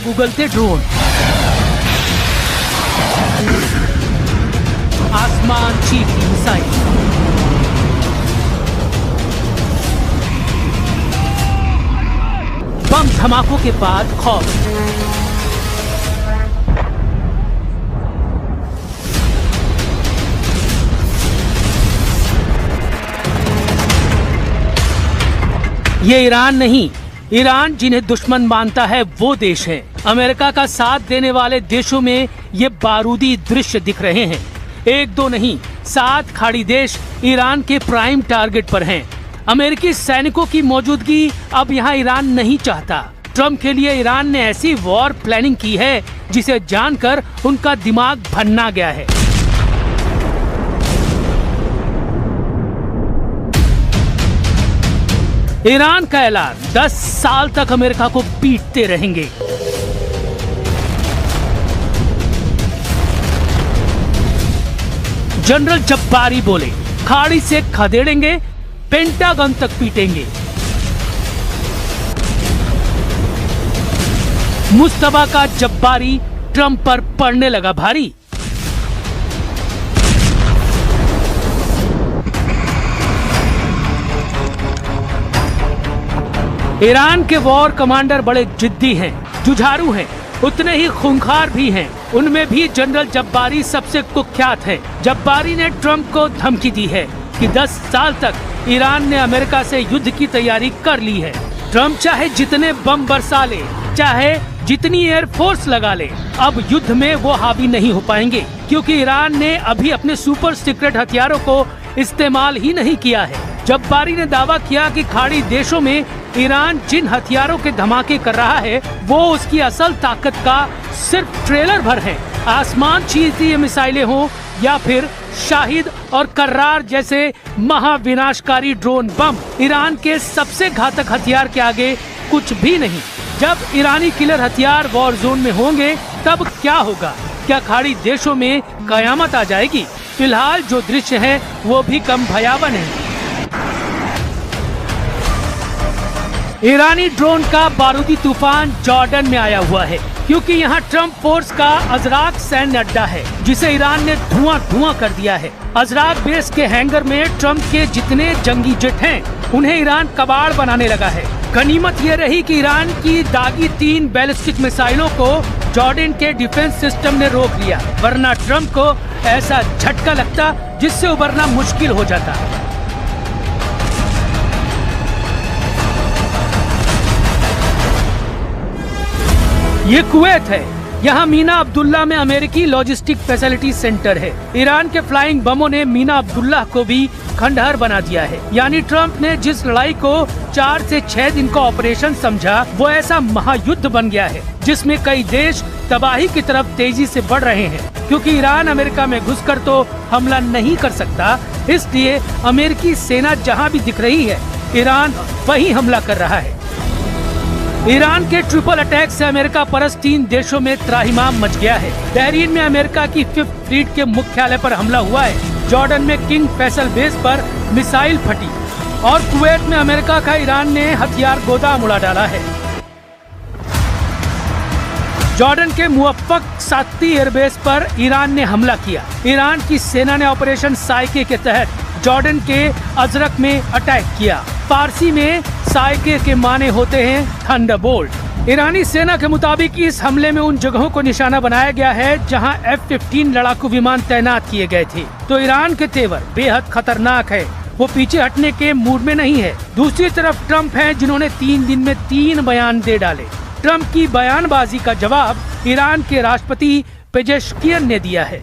आग उगलते ड्रोन, आसमान चीरती मिसाइल, बम धमाकों के बाद खौफ, ये ईरान नहीं, ईरान जिन्हें दुश्मन मानता है वो देश है। अमेरिका का साथ देने वाले देशों में ये बारूदी दृश्य दिख रहे हैं। एक दो नहीं, 7 खाड़ी देश ईरान के प्राइम टारगेट पर हैं। अमेरिकी सैनिकों की मौजूदगी अब यहाँ ईरान नहीं चाहता। ट्रम्प के लिए ईरान ने ऐसी वॉर प्लानिंग की है जिसे जानकर उनका दिमाग भन्ना गया है। ईरान का ऐलान, 10 साल तक अमेरिका को पीटते रहेंगे। जनरल जब्बारी बोले, खाड़ी से खदेड़ेंगे, पेंटागन तक पीटेंगे। मुस्तफा का जब्बारी ट्रंप पर पड़ने लगा भारी। ईरान के वॉर कमांडर बड़े जिद्दी हैं, जुझारू हैं, उतने ही खूंखार भी हैं। उनमें भी जनरल जब्बारी सबसे कुख्यात है। जब्बारी ने ट्रंप को धमकी दी है कि 10 साल तक ईरान ने अमेरिका से युद्ध की तैयारी कर ली है। ट्रंप चाहे जितने बम बरसा ले, चाहे जितनी एयरफोर्स लगा ले, अब युद्ध में वो हावी नहीं हो पाएंगे, क्योंकि ईरान ने अभी अपने सुपर सीक्रेट हथियारों को इस्तेमाल ही नहीं किया है। जब्बारी ने दावा किया कि खाड़ी देशों में ईरान जिन हथियारों के धमाके कर रहा है वो उसकी असल ताकत का सिर्फ ट्रेलर भर है। आसमान चीरती ये मिसाइलें हो या फिर शाहिद और कर्रार जैसे महाविनाशकारी ड्रोन बम, ईरान के सबसे घातक हथियार के आगे कुछ भी नहीं। जब ईरानी किलर हथियार वॉर जोन में होंगे तब क्या होगा? क्या खाड़ी देशों में कयामत आ जाएगी? फिलहाल जो दृश्य है वो भी कम भयावह नहीं। ईरानी ड्रोन का बारूदी तूफान जॉर्डन में आया हुआ है, क्योंकि यहाँ ट्रम्प फोर्स का अजराक सैन्य अड्डा है जिसे ईरान ने धुआं कर दिया है। अजराक बेस के हैंगर में ट्रम्प के जितने जंगी जेट हैं उन्हें ईरान कबाड़ बनाने लगा है। गनीमत ये रही कि ईरान की दागी 3 बैलिस्टिक मिसाइलों को जॉर्डन के डिफेंस सिस्टम ने रोक लिया, वरना ट्रम्प को ऐसा झटका लगता जिससे उबरना मुश्किल हो जाता। ये कुवैत है। यहाँ मीना अब्दुल्ला में अमेरिकी लॉजिस्टिक फैसिलिटी सेंटर है। ईरान के फ्लाइंग बमों ने मीना अब्दुल्ला को भी खंडहर बना दिया है। यानी ट्रंप ने जिस लड़ाई को 4 से 6 दिन का ऑपरेशन समझा वो ऐसा महायुद्ध बन गया है जिसमें कई देश तबाही की तरफ तेजी से बढ़ रहे हैं। क्योंकि ईरान अमेरिका में घुसकर तो हमला नहीं कर सकता, इसलिए अमेरिकी सेना जहाँ भी दिख रही है ईरान वही हमला कर रहा है। ईरान के ट्रिपल अटैक से अमेरिका परस्त 3 देशों में त्राहिमाम मच गया है। बहरीन में अमेरिका की 5th फ्लीट के मुख्यालय पर हमला हुआ है। जॉर्डन में किंग फैसल बेस पर मिसाइल फटी और कुवैत में अमेरिका का ईरान ने हथियार गोदाम उड़ा डाला है। जॉर्डन के मुवफ्फक साती एयरबेस पर ईरान ने हमला किया। ईरान की सेना ने ऑपरेशन साइके के तहत जॉर्डन के अजरक में अटैक किया। फारसी में साइके के माने होते हैं थंडरबोल्ट। ईरानी सेना के मुताबिक इस हमले में उन जगहों को निशाना बनाया गया है जहां F-15 लड़ाकू विमान तैनात किए गए थे। तो ईरान के तेवर बेहद खतरनाक है, वो पीछे हटने के मूड में नहीं है। दूसरी तरफ ट्रंप हैं जिन्होंने 3 दिन में 3 बयान दे डाले। ट्रंप की बयानबाजी का जवाब ईरान के राष्ट्रपति पेजेश्कियन ने दिया है।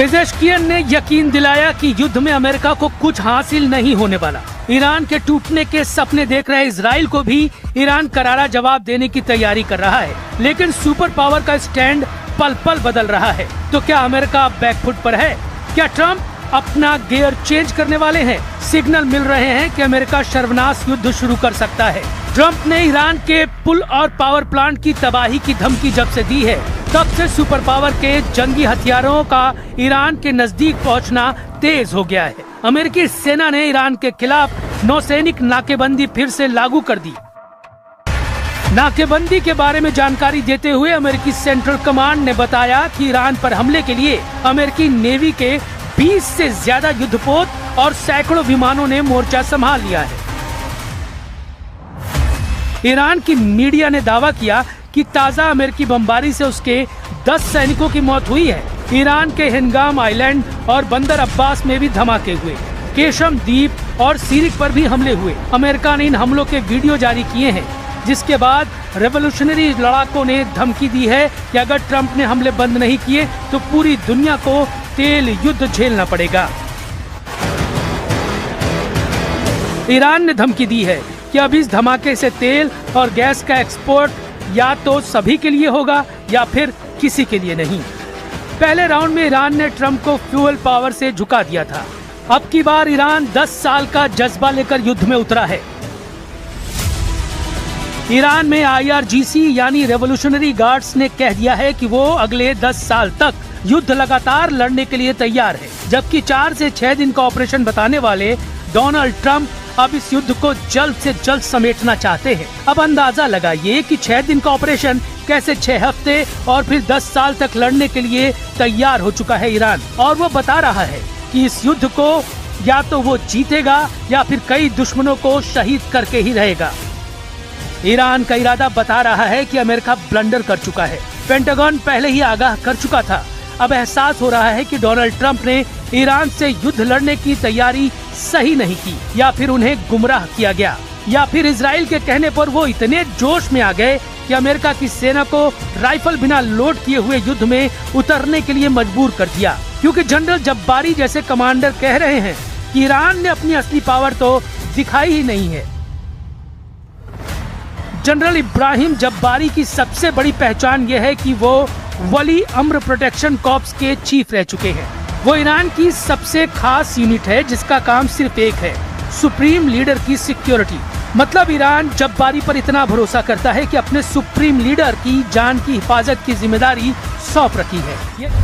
पेजेश्कियन ने यकीन दिलाया कि युद्ध में अमेरिका को कुछ हासिल नहीं होने वाला। ईरान के टूटने के सपने देख रहे इजराइल को भी ईरान करारा जवाब देने की तैयारी कर रहा है, लेकिन सुपर पावर का स्टैंड पल पल बदल रहा है। तो क्या अमेरिका बैकफुट पर है? क्या ट्रंप अपना गियर चेंज करने वाले हैं? सिग्नल मिल रहे हैं कि अमेरिका सर्वनाश युद्ध शुरू कर सकता है। ट्रंप ने ईरान के पुल और पावर प्लांट की तबाही की धमकी जब से दी है, तब से सुपर पावर के जंगी हथियारों का ईरान के नजदीक पहुंचना तेज हो गया है। अमेरिकी सेना ने ईरान के खिलाफ नौसैनिक नाकेबंदी फिर से लागू कर दी। नाकेबंदी के बारे में जानकारी देते हुए अमेरिकी सेंट्रल कमांड ने बताया कि ईरान पर हमले के लिए अमेरिकी नेवी के 20 से ज्यादा युद्धपोत और सैकड़ों विमानों ने मोर्चा संभाल लिया है। ईरान की मीडिया ने दावा किया कि ताजा अमेरिकी बमबारी से उसके 10 सैनिकों की मौत हुई है। ईरान के हिंगाम आइलैंड और बंदर अब्बास में भी धमाके हुए। केशम द्वीप और सीरिक पर भी हमले हुए। अमेरिका ने इन हमलों के वीडियो जारी किए हैं, जिसके बाद रेवोल्यूशनरी लड़ाकों ने धमकी दी है कि अगर ट्रंप ने हमले बंद नहीं किए तो पूरी दुनिया को तेल युद्ध झेलना पड़ेगा। ईरान ने धमकी दी है कि अब इस धमाके से तेल और गैस का एक्सपोर्ट या तो सभी के लिए होगा या फिर किसी के लिए नहीं। पहले राउंड में ईरान ने ट्रंप को फ्यूल पावर से झुका दिया था। अब की बार ईरान 10 साल का जज्बा लेकर युद्ध में उतरा है। ईरान में IRGC यानी रेवोल्यूशनरी गार्ड्स ने कह दिया है कि वो अगले 10 साल तक युद्ध लगातार लड़ने के लिए तैयार है, जबकि 4 से 6 दिन का ऑपरेशन बताने वाले डोनाल्ड ट्रंप अब इस युद्ध को जल्द से जल्द समेटना चाहते हैं। अब अंदाजा लगाइए कि 6 दिन का ऑपरेशन कैसे 6 हफ्ते और फिर 10 साल तक लड़ने के लिए तैयार हो चुका है ईरान। और वो बता रहा है कि इस युद्ध को या तो वो जीतेगा या फिर कई दुश्मनों को शहीद करके ही रहेगा। ईरान का इरादा बता रहा है कि अमेरिका ब्लंडर कर चुका है। पेंटागन पहले ही आगाह कर चुका था। अब एहसास हो रहा है कि डोनाल्ड ट्रंप ने ईरान से युद्ध लड़ने की तैयारी सही नहीं की, या फिर उन्हें गुमराह किया गया, या फिर इजराइल के कहने पर वो इतने जोश में आ गए कि अमेरिका की सेना को राइफल बिना लोड किए हुए युद्ध में उतरने के लिए मजबूर कर दिया। क्योंकि जनरल जब्बारी जैसे कमांडर कह रहे हैं कि ईरान ने अपनी असली पावर तो दिखाई ही नहीं है। जनरल इब्राहिम जब्बारी की सबसे बड़ी पहचान यह है कि वो वली अम्र प्रोटेक्शन कॉर्प्स के चीफ रह चुके हैं। वो ईरान की सबसे खास यूनिट है जिसका काम सिर्फ एक है, सुप्रीम लीडर की सिक्योरिटी। मतलब ईरान जब्बारी पर इतना भरोसा करता है कि अपने सुप्रीम लीडर की जान की हिफाजत की जिम्मेदारी सौंप रखी है।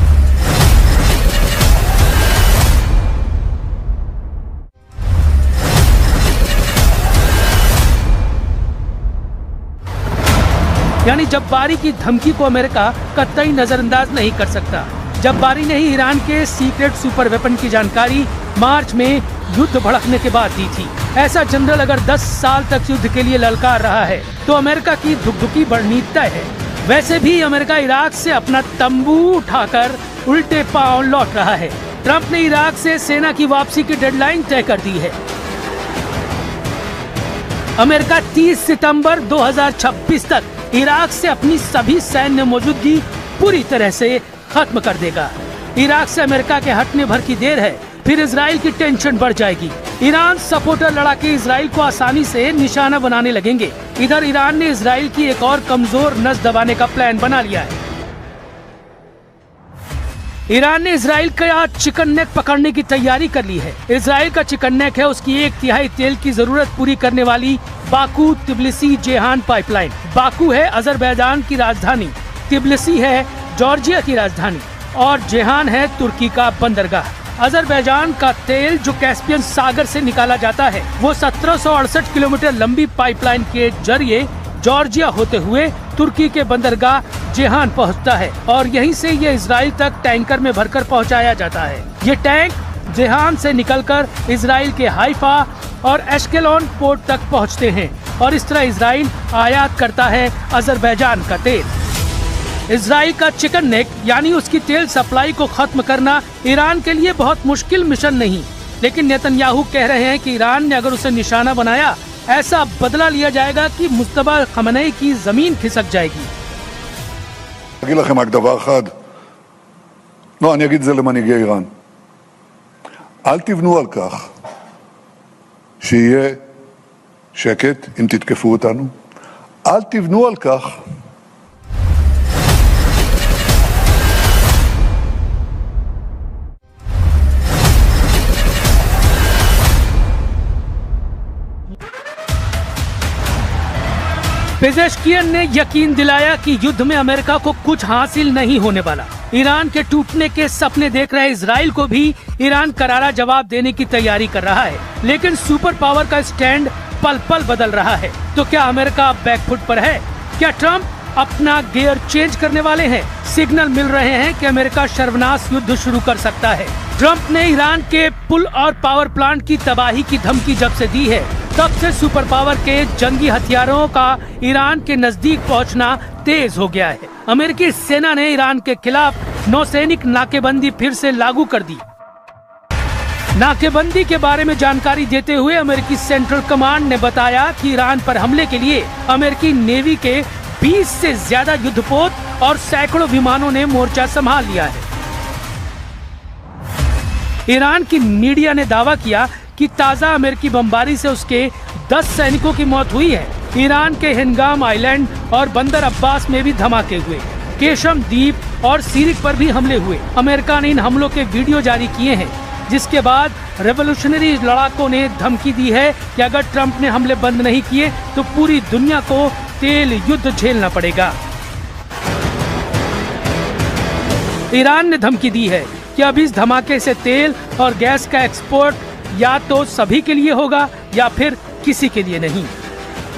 यानी जब्बारी की धमकी को अमेरिका कतई नजरअंदाज नहीं कर सकता। जब्बारी ने ही ईरान के सीक्रेट सुपर वेपन की जानकारी मार्च में युद्ध भड़कने के बाद दी थी। ऐसा जनरल अगर 10 साल तक युद्ध के लिए ललकार रहा है तो अमेरिका की धुकधुकी बढ़नी तय है। वैसे भी अमेरिका इराक से अपना तंबू उठाकर उल्टे पांव लौट रहा है। ट्रंप ने इराक से सेना की वापसी की डेडलाइन तय कर दी है। अमेरिका 30 सितंबर 2026 तक इराक से अपनी सभी सैन्य मौजूदगी पूरी तरह से खत्म कर देगा। इराक से अमेरिका के हटने भर की देर है, फिर इजराइल की टेंशन बढ़ जाएगी। ईरान सपोर्टर लड़ाके इजराइल को आसानी से निशाना बनाने लगेंगे। इधर ईरान ने इजराइल की एक और कमजोर नस दबाने का प्लान बना लिया है। ईरान ने इजराइल का चिकन नेक पकड़ने की तैयारी कर ली है। इजराइल का चिकन नेक है उसकी 1/3 तेल की जरूरत पूरी करने वाली Baku Tbilisi Jehan pipeline. Baku है अजरबैजान की राजधानी, तिब्लिसी है जॉर्जिया की राजधानी और जेहान है तुर्की का बंदरगाह। अजरबैजान का तेल जो कैस्पियन सागर से निकाला जाता है वो 1768 किलोमीटर लंबी पाइपलाइन के जरिए जॉर्जिया होते हुए तुर्की के बंदरगाह जेहान पहुंचता है और यहीं से ये इजराइल तक टैंकर में भरकर पहुंचाया जाता है। ये टैंक जेहान से निकलकर इजराइल के हाइफा और एश्केलोन पोर्ट तक पहुंचते हैं और इस तरह इजराइल आयात करता है अजरबैजान का तेल। इजराइल का चिकन नेक यानी उसकी तेल सप्लाई को खत्म करना ईरान के लिए बहुत मुश्किल मिशन नहीं, लेकिन नेतन्याहू कह रहे हैं कि ईरान ने अगर उसे निशाना बनाया ऐसा बदला लिया जाएगा कि मुस्तफा खमेनी की जमीन खिसक जाएगी। לא, אני אגיד את זה למנהיגי איראן. אל תבנו על כך שיהיה שקט אם תתקפו אותנו. אל תבנו על כך पेजेश्कियन ने यकीन दिलाया कि युद्ध में अमेरिका को कुछ हासिल नहीं होने वाला। ईरान के टूटने के सपने देख रहे इजराइल को भी ईरान करारा जवाब देने की तैयारी कर रहा है, लेकिन सुपर पावर का स्टैंड पल पल बदल रहा है। तो क्या अमेरिका बैकफुट पर है? क्या ट्रंप अपना गियर चेंज करने वाले हैं? सिग्नल मिल रहे हैं कि अमेरिका सर्वनाश युद्ध शुरू कर सकता है। ट्रंप ने ईरान के पुल और पावर प्लांट की तबाही की धमकी जब से दी है, तब से सुपर पावर के जंगी हथियारों का ईरान के नजदीक पहुंचना तेज हो गया है। अमेरिकी सेना ने ईरान के खिलाफ नौसैनिक नाकेबंदी फिर से लागू कर दी। नाकेबंदी के बारे में जानकारी देते हुए अमेरिकी सेंट्रल कमांड ने बताया कि ईरान पर हमले के लिए अमेरिकी नेवी के 20 से ज्यादा युद्धपोत और सैकड़ों विमानों ने मोर्चा संभाल लिया है। ईरान की मीडिया ने दावा किया कि ताजा अमेरिकी बमबारी से उसके 10 सैनिकों की मौत हुई है। ईरान के हिंगाम आइलैंड और बंदर अब्बास में भी धमाके हुए। केशम द्वीप और सीरिक पर भी हमले हुए। अमेरिका ने इन हमलों के वीडियो जारी किए हैं, जिसके बाद रेवोल्यूशनरी लड़ाकों ने धमकी दी है कि अगर ट्रंप ने हमले बंद नहीं किए तो पूरी दुनिया को तेल युद्ध झेलना पड़ेगा। ईरान ने धमकी दी है कि अब इस धमाके से तेल और गैस का एक्सपोर्ट या तो सभी के लिए होगा या फिर किसी के लिए नहीं।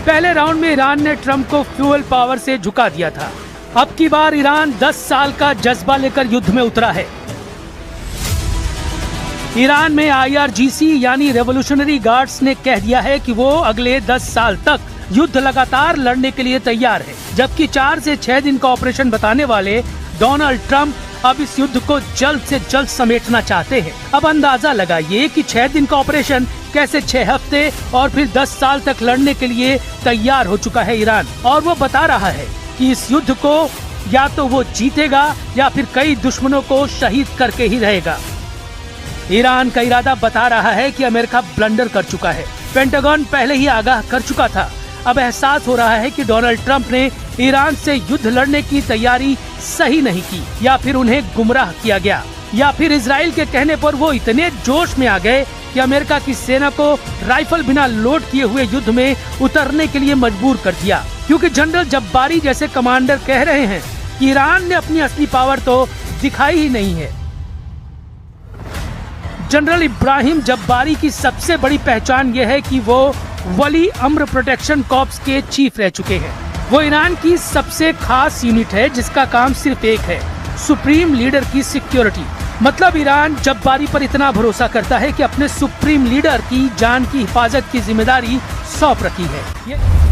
पहले राउंड में ईरान ने ट्रंप को फ्यूल पावर से झुका दिया था। अब की बार ईरान 10 साल का जज्बा लेकर युद्ध में उतरा है। ईरान में IRGC यानी रेवोल्यूशनरी गार्ड्स ने कह दिया है कि वो अगले 10 साल तक युद्ध लगातार लड़ने के लिए तैयार है, जबकि 4 से 6 दिन का ऑपरेशन बताने वाले डोनाल्ड ट्रंप अब इस युद्ध को जल्द से जल्द समेटना चाहते हैं। अब अंदाजा लगाइए कि 6 दिन का ऑपरेशन कैसे 6 हफ्ते और फिर 10 साल तक लड़ने के लिए तैयार हो चुका है ईरान। और वो बता रहा है कि इस युद्ध को या तो वो जीतेगा या फिर कई दुश्मनों को शहीद करके ही रहेगा। ईरान का इरादा बता रहा है कि अमेरिका ब्लंडर कर चुका है। पेंटागन पहले ही आगाह कर चुका था। अब एहसास हो रहा है कि डोनाल्ड ट्रंप ने ईरान से युद्ध लड़ने की तैयारी सही नहीं की, या फिर उन्हें गुमराह किया गया, या फिर इजराइल के कहने पर वो इतने जोश में आ गए कि अमेरिका की सेना को राइफल बिना लोड किए हुए युद्ध में उतरने के लिए मजबूर कर दिया। क्योंकि जनरल जब्बारी जैसे कमांडर कह रहे हैं कि ईरान ने अपनी असली पावर तो दिखाई ही नहीं है। जनरल इब्राहिम जब्बारी की सबसे बड़ी पहचान यह है कि वो वली अम्र प्रोटेक्शन कॉर्प्स के चीफ रह चुके हैं। वो ईरान की सबसे खास यूनिट है जिसका काम सिर्फ एक है, सुप्रीम लीडर की सिक्योरिटी। मतलब ईरान जब्बारी पर इतना भरोसा करता है कि अपने सुप्रीम लीडर की जान की हिफाजत की जिम्मेदारी सौंप रखी है।